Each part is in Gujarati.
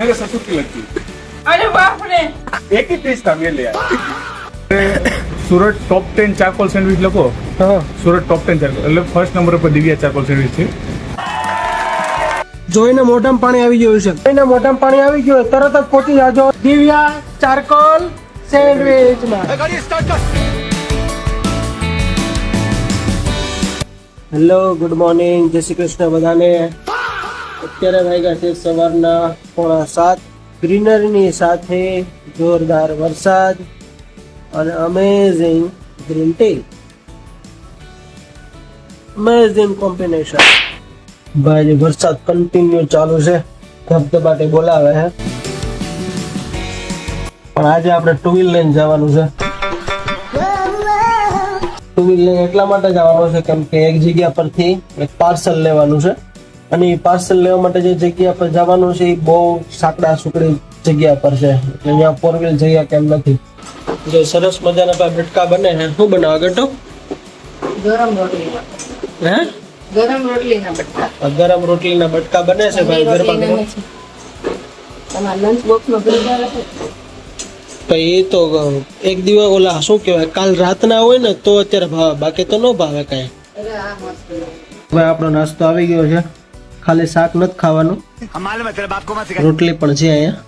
मेरे ससुर की लगती है। अरे बाप रे। एक ही पीस था मेरे लिए। સુરત ટોપ 10 ચારકોલ સેન્ડવિચ લખો. હા સુરત ટોપ 10 ચારકોલ એટલે ફર્સ્ટ નંબર પર દિવ્યા ચારકોલ સેન્ડવિચ છે. જોઈને મોઢામાં પાણી આવી ગયું છે. જોઈને મોઢામાં પાણી આવી ગયું તરત જ પહોંચી જાજો દિવ્યા ચારકોલ સેન્ડવિચમાં. હેલો ગુડ મોર્નિંગ, જય શ્રી કૃષ્ણ બધાને. અત્યારે વાગ્યા છે સવારના 6:45. ગ્રીનરીની સાથે જોરદાર વરસાદ અને amazing green tea. Amazing combination. ભાઈ વરસાદ કન્ટિન્યુ ચાલુ છે, ધબધબાટી બોલાવે છે. પણ આજે આપણે ટુ વ્હીલ લઈને જવાનું છે. ટુ વ્હીલ લઈને એટલા માટે જવાનું છે કેમ કે એક જગ્યા પરથી એક પાર્સલ લેવાનું છે અને એ પાર્સલ લેવા માટે જે જગ્યા પર જવાનું છે એ બહુ સાંકડા સુકડી જગ્યા પર છે, એટલે અહીંયા ફોર વ્હીલ જઈએ કેમ નથી. જે સરસ મજાના પા બટકા બને છે. શું બનાવે ગટો? ગરમ રોટલી. હે ગરમ રોટલીના બટકા. ગરમ રોટલીના બટકા બને છે ભાઈ ગરબા. તમારા લંચ બોક્સમાં ભરી જાય છે. તો એ તો એક દિવસ ઓલા શું કહેવાય કાલ રાતના હોય ને તો અત્યારે ભાવે, બાકી તો ન ભાવે કાંઈ. અરે આ મસ્ત. હવે આપણો નાસ્તો આવી ગયો છે. ખાલી શાક નથી ખાવાનું, રોટલી પણ છે અહીંયા.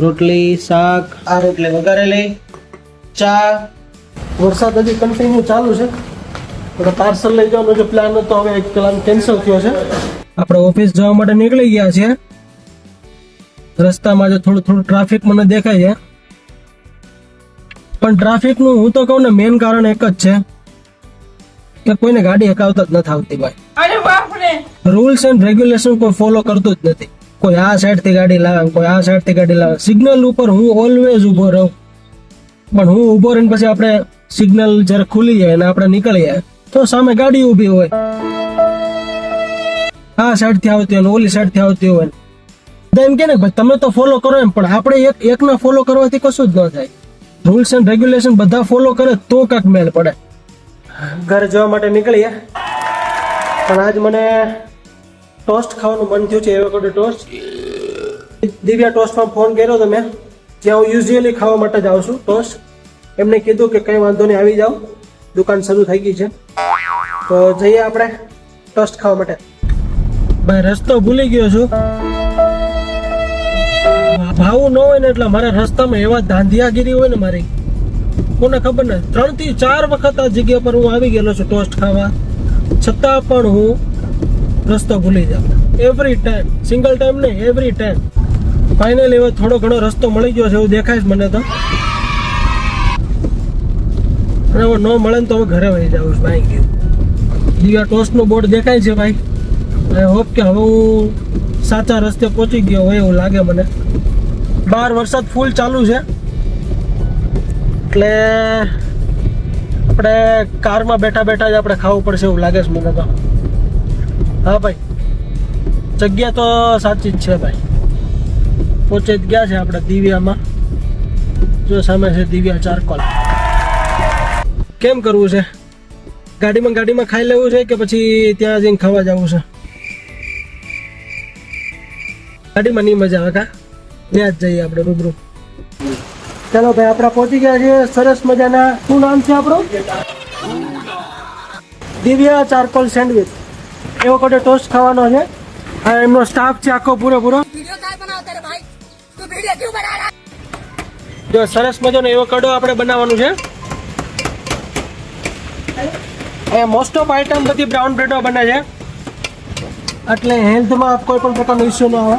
રોટલી, શાક, આ રોટલી વઘારેલી, ચા. વરસાદ હજી કન્ટિન્યુ ચાલુ છે. પાર્સલ લઈ જવાનો જે પ્લાન હતો હવે એક પ્લાન કેન્સલ થયો છે. આપણે ઓફિસ જવા માટે નીકળી ગયા છીએ. રસ્તામાં જો થોડું ટ્રાફિક મને દેખાય છે, પણ ટ્રાફિકનું હું તો કહું ને મેઇન કારણ એક જ છે કે કોઈને ગાડી હકાવતા જ નથી આવતી ભાઈ. અરે બાપ રે. રૂલ્સ એન્ડ રેગ્યુલેશન કોઈ ફોલો કરતું જ નથી. કોઈ આ સાઈડ થી ગાડી લાવે, કોઈ આ સાઈડ થી ગાડી લાવે. સિગ્નલ ઉપર હું ઓલવેઝ ઉભો રહું, પણ હું ઉભો રહીને પછી આપણે સિગ્નલ જયારે ખુલી જાય અને આપણે નીકળીએ તો સામે ગાડી ઊભી હોય, આ સાઈડ થી આવતી હોય ઓલી સાઈડ થી આવતી હોય. એમ કે ને ભાઈ તમે તો ફોલો કરો એમ, પણ આપણે એકના ફોલો કરવાથી કશું જ ન થાય. રૂલ્સ એન્ડ રેગ્યુલેશન બધા ફોલો કરે તો કાંક મેળ પડે. ઘરે જવા માટે નીકળીએ, પણ આજ મને ટોસ્ટ ખાવાનું મન થયું છે. Avocado toast. દિવ્યા ટોસ્ટમાં ફોન કર્યો તો મેં, જ્યાં હું યુઝ્યુઅલી ખાવા માટે જાઉં છું ટોસ્ટ. એમને કીધું કે કંઈ વાંધો નહીં, આવી જાઓ, દુકાન શરૂ થઈ ગઈ છે. તો જઈએ આપણે ટોસ્ટ ખાવા માટે. ભાઈ રસ્તો ભૂલી ગયો છું. ભાવું ન હોય ને એટલે મારા રસ્તામાં એવા ધાંધિયાગીરી હોય ને મારી, કોને ખબર ને. 3 થી 4 વખત આ જગ્યા પર હું આવી ગયેલો છું ટોસ્ટ ખાવા, છતાં પણ હું રસ્તો ભૂલી જાઉં. એવરી ટાઈમ, સિંગલ ટાઈમ નહીં, એવરી ટાઈમ. ફાઇનલી હવે થોડો ઘણો રસ્તો મળી ગયો છે એવું દેખાય છે મને તો. અને હવે ન મળે ને તો હવે ઘરે વહી જાઉં છું ભાઈ. ગયું દિવ્યા ટોસ્ટનું બોર્ડ દેખાય છે ભાઈ. આઈ હોપ કે હવે હું સાચા રસ્તે પહોંચી ગયો હોય એવું લાગે મને. બહાર વરસાદ ફૂલ ચાલુ છે એટલે આપણે કારમાં બેઠા બેઠા જ આપણે ખાવું પડશે એવું લાગે છે મને તો. હા ભાઈ, જગ્યા તો સાચી જ છે ભાઈ. પહોંચી જ ગયા છે આપણે દિવ્યામાં. જો સામે છે દિવ્યા ચારકોલ. કેમ કરવું છે? ગાડીમાં ખાઈ લેવું છે કે પછી ત્યાં જઈને ખાવા જવું છે? ગાડીમાં નહીં મજા આવે કા, ત્યાં જ જઈએ આપણે રૂબરૂ. ચાલો ભાઈ, આપણે પહોંચી ગયા છીએ સરસ મજાના. શું નામ છે આપણું? Divya charcoal sandwich. Avocado toast ખાવાનો છે. આ એમનો સ્ટાફ છે આખો પૂરો. જો સરસ મજાનો એવોકાડો આપણે બનાવવાનું છે. એ મોસ્ટ ઓફ આઈટમ બધી બ્રાઉન બ્રેડો બને છે, એટલે હેલ્થમાં કોઈ પણ પ્રકારનો ઇસ્યુ ન આવે.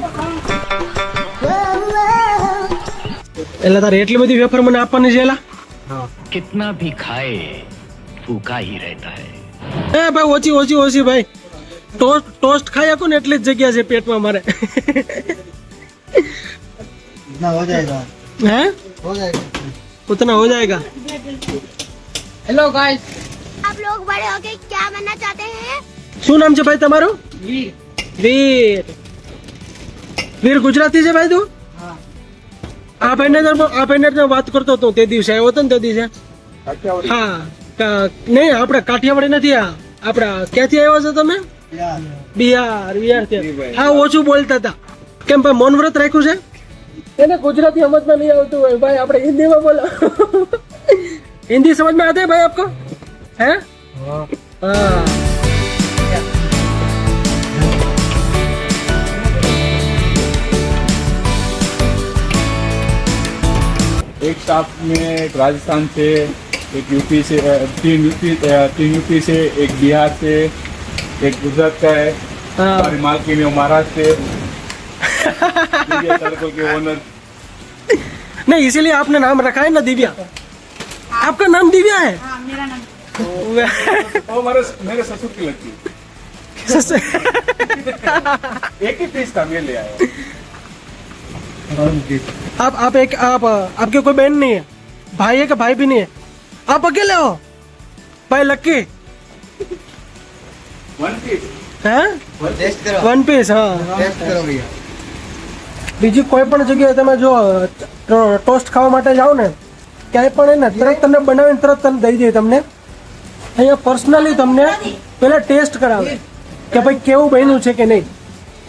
એટલે તારે એટલી બધી વેફર મને આપવાની છે એલા? कितना भी खाए भूखा ही रहता है. એ ભાઈ ઓછી ભાઈ. ટોસ્ટ ખાઈ શકું ને એટલી જ જગ્યા છે પેટમાં મારે. हो जाएगा હે हो जाएगा ઉતના હો જાયેગા. Hello guys. आप लोग बड़े होके क्या बनना चाहते हैं? શું નામ છે ભાઈ તમારું? વીર ગુજરાતી છે ભાઈ તું? આ ભાઈને વાત કરતો હતો તે દિવસે આવ્યો હતો ને તે દિવસે. હા નહીં, આપણે કાઠિયાવાડી નથી. આપડા ક્યાંથી આવ્યા છો તમે? બિહાર. હા ઓછું બોલતા હતા. કેમ ભાઈ મૌન વ્રત રાખ્યું છે? એને ગુજરાતી સમજમાં નહીં આવતું હોય ભાઈ, આપણે હિન્દીમાં બોલો. हिंदी समझ में आते हैं भाई आपको? हैं? हाँ. एक स्टाफ में एक राजस्थान से, एक यूपी से, तीन यूपी से, एक बिहार से, एक गुजरात का है, हाँ. हमारी मालकिन है महाराष्ट्र से, दिव्या सर्कल के ओनर. नहीं इसीलिए आपने नाम रखा है ना दिव्या. आपका नाम दिव्या है? हाँ मेरा नाम वो मेरे ससुर की लड़की है. एक ही पीस था, मैं ले आया. आप आपके कोई बहन नहीं है, भाई है कि भाई भी नहीं है, आप अकेले हो भाई? लक्की वन पीस. हैं? टेस्ट करो, वन पीस. हाँ. टेस्ट करो भैया. બીજી કોઈ પણ જગ્યાએ તમે જો ટોસ્ટ ખાવા માટે જાઓ ને, ક્યાંય પણ એને તરત તમને બનાવીને તરત તમને દઈ દે. તમને અહીંયા પર્સનલી તમને પહેલા ટેસ્ટ કરાવે કે ભાઈ કેવું બન્યું છે કે નહીં,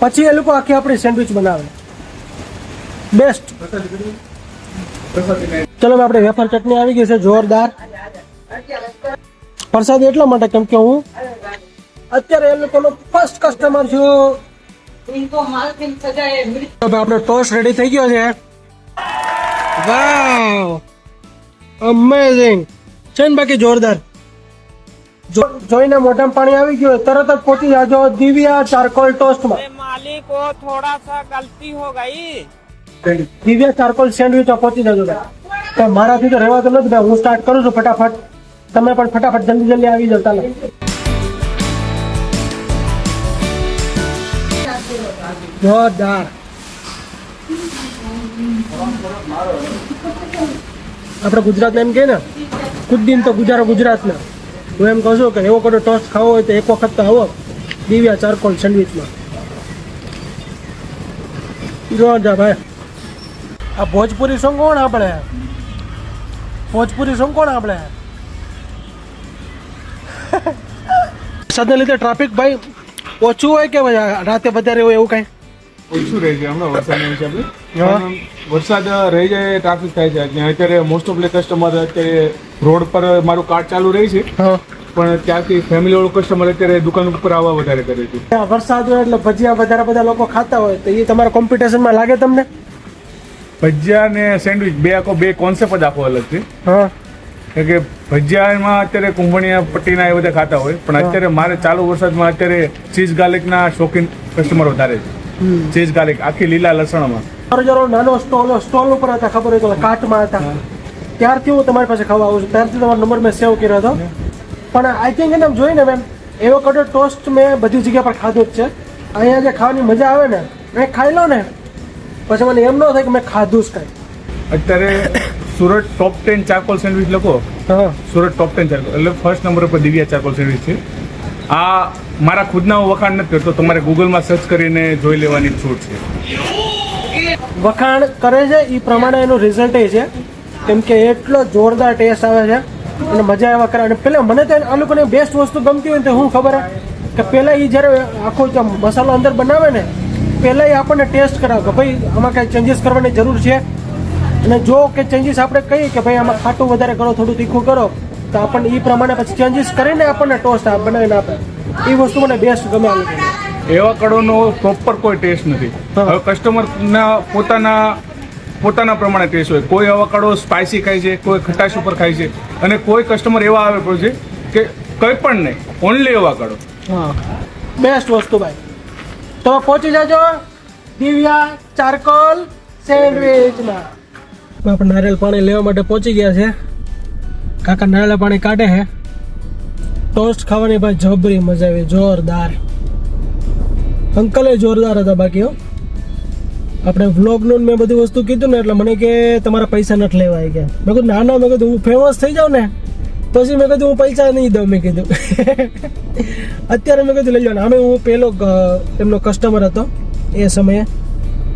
પછી એ લોકો આખી આપણી સેન્ડવિચ બનાવે. બેસ્ટ. ચલો આપણે વેફર ચટણી આવી ગઈ છે જોરદાર. પ્રસાદ એટલા માટે કેમ કે હું અત્યારે એ લોકોનો ફર્સ્ટ કસ્ટમર છું. इनको माल पिन सजाए હવે આપણો ટોસ્ટ રેડી થઈ ગયો છે. વાવ, અમેઝિંગ છે ને, બાકી જોરદાર. જોઈને મોઢામાં પાણી આવી ગયું, તરત જ પહોંચી જાજો દિવ્યા ચારકોલ ટોસ્ટમાં. मालिक को थोड़ा सा गलती हो गई. દિવ્યા ચારકોલ સેન્ડવિચમાં પહોંચી જજો ભાઈ. તો મારાથી તો રહેવાતું નથી ભાઈ, હું સ્ટાર્ટ કરું છું ફટાફટ. તમે પણ ફટાફટ જલ્દી જલ્દી આવી જાવ. ચાલો જોરદાર. આપણે ગુજરાતમાં એમ કહે ને, કુદ્દીન તો ગુજારો ગુજરાતના. હું એમ કહું છું કે એવો કોઈ ટોસ્ટ ખાવો હોય તો એક વખત તો આવો દિવ્યા ચારકોલ સેન્ડવિચમાં. જોરદાર ભાઈ. આ ભોજપુરી સોંગ કોણ આપણે? ભોજપુરી સોંગ કોણ આપણે? વરસાદને લીધે ટ્રાફિક ભાઈ ઓછું હોય કે રાતે વધારે હોય એવું કાંઈ? ઓછું રહે છે હમણાં વરસાદના હિસાબે. હા. વરસાદ રહી જાય, ટ્રાફિક થાય છે. અને અત્યારે મોસ્ટ ઓફ કસ્ટમર અત્યારે રોડ પર મારું કાર્ટ ચાલુ રહી છે, હા. પણ ત્યાંથી ફેમિલી વાળું કસ્ટમર અત્યારે દુકાન ઉપર આવવા વધારે કરે છે. વરસાદ હોય એટલે ભજીયા વધારે બધા લોકો ખાતા હોય તો એ તમારા કોમ્પિટિશનમાં લાગે તમને? ભજીયા ને સેન્ડવિચ બે કોન્સેપ્ટ જ આખો અલગ છે. હા. કારણ કે ભજીયામાં અત્યારે કુંભણિયા પટ્ટીના એ બધા ખાતા હોય, પણ અત્યારે મારે ચાલુ વરસાદમાં અત્યારે ચીઝ ગાર્લિકના શોખીન કસ્ટમર વધારે છે. ચીઝ ગાર્લિક આખી લીલા લસણમાં. મારો જરો નાનો સ્ટોલ ઉપર હતા, ખબર હોય તો કાટમાં હતા, ત્યારથી હું તમારી પાસે ખાવા આવું છું. ત્યારથી તમારો નંબર મેં સેવ કર્યો હતો. પણ આઈ થિંક એને જોઈને મેમ એવોકાડો ટોસ્ટ મેં બધી જગ્યા પર ખાધું જ છે. અહીંયા જે ખાવાની મજા આવે ને, મેં ખાઈ લો ને પછી મને એમ ન થાય કે મેં ખાધું જ કાંઈ. અત્યારે સુરત ટોપ 10 ચારકોલ સેન્ડવિચ લખો, હા. સુરત ટોપ 10 ચારકોલ એટલે ફર્સ્ટ નંબર ઉપર દિવ્યા ચારકોલ સેન્ડવિચ છે. આ મારા ખુદના હું વખાણ નથી કરતો, તમારે ગૂગલમાં સર્ચ કરીને જોઈ લેવાની છૂટ છે. વખાણ કરે છે એ પ્રમાણે એનું રિઝલ્ટ એ છે, કેમ કે એટલો જોરદાર ટેસ્ટ આવે છે અને મજા એવા કરે. અને પહેલાં મને તો આ લોકોને બેસ્ટ વસ્તુ ગમતી હોય ને તો શું ખબર કે પહેલાં એ જ્યારે આખો મસાલો અંદર બનાવે ને, પહેલાં એ આપણને ટેસ્ટ કરાવે કે ભાઈ આમાં કાંઈ ચેન્જીસ કરવાની જરૂર છે. અને જો કે ચેન્જીસ આપણે કહીએ કે ભાઈ આમાં ખાટું વધારે કરો, થોડું તીખું કરો, તો આપણને એ પ્રમાણે પછી ચેન્જીસ કરીને આપણને ટોસ્ટ બનાવીને આપે. એ વસ્તુ મને બેસ્ટ ગમે. આ લોકોને એવોકાડોનો પ્રોપર કોઈ ટેસ્ટ નથી. હવે કસ્ટમરના પોતાના પ્રમાણે ટેસ્ટ હોય. કોઈ એવોકાડો સ્પાઇસી ખાય છે, કોઈ ખટાશ ઉપર ખાય છે, અને કોઈ કસ્ટમર એવા આવે છે કે કંઈ પણ નહીં, ઓનલી એવોકાડો. હા, બેસ્ટ વસ્તુ ભાઈ. તો પહોંચી જાજો દિવ્યા ચારકોલ સેન્ડવિચમાં. આપણે નારિયેળ પાણી લેવા માટે પહોંચી ગયા છે. કાકા નારિયેળ પાણી કાઢે છે. ટોસ્ટ ખાવાની ભાઈ જબરી મજા આવી, જોરદાર. અંકલે જોરદાર હતા બાકી. હો, આપણે વ્લોગનું મેં બધી વસ્તુ કીધું ને એટલે મને કે તમારા પૈસા નથી લેવાય ગયા. મેં કીધું ના ના, મેં કીધું હું ફેમસ થઈ જાઉં ને પછી મેં કીધું હું પૈસા નહીં દઉં. મેં કીધું અત્યારે મેં કીધું લઈ જાઓ. આમે હું પહેલો એમનો કસ્ટમર હતો એ સમયે,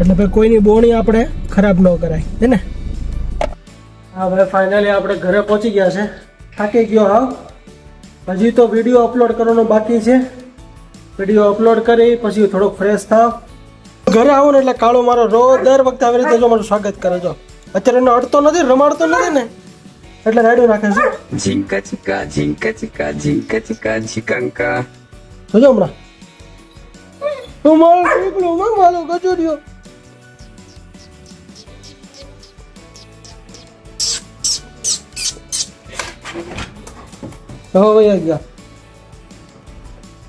એટલે ભાઈ કોઈની બોણી આપણે ખરાબ ન કરાય હે ને. હા ભાઈ, ફાઇનલી આપણે ઘરે પહોંચી ગયા છે. થાકી ગયો હાવ. હજી તો વિડીયો અપલોડ કરવાનો બાકી છે. વિડીયો અપલોડ કરી પછી થોડોક ફ્રેશ થાવ. ઘરે આવો ને એટલે કાળો મારો રોજ દર વખતે આવી રીતે જો મારું સ્વાગત કરે જો. અત્યારે એને અડતો નથી, રમાડતો નથી ને એટલે રાડ્યો નાખે છે. Jinka chika, jinka chika, jinka chika, jikanka. જોજો હમણાં હું મારો દીકરો, હું મારો ગજોડિયો. હવે ગયા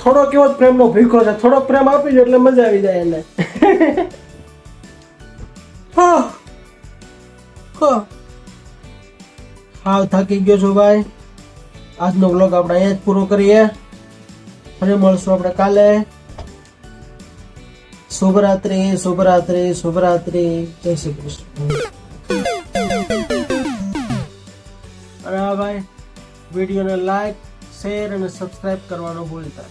થોડો કેવો પ્રેમનો ભીખો છે, થોડો પ્રેમ આપી દો એટલે મજા આવી જાય એને. હાવ થાકી ગયો છું ભાઈ. આજનો વ્લોગ આપણે અહીંયા જ પૂરો કરીએ. ફરી મળશું આપણે કાલે. શુભરાત્રી, શુભરાત્રી, શુભરાત્રી. જય શ્રી કૃષ્ણ. અને હા ભાઈ, વિડીયોને લાઈક, શેર અને સબસ્ક્રાઇબ કરવાનું ભૂલતા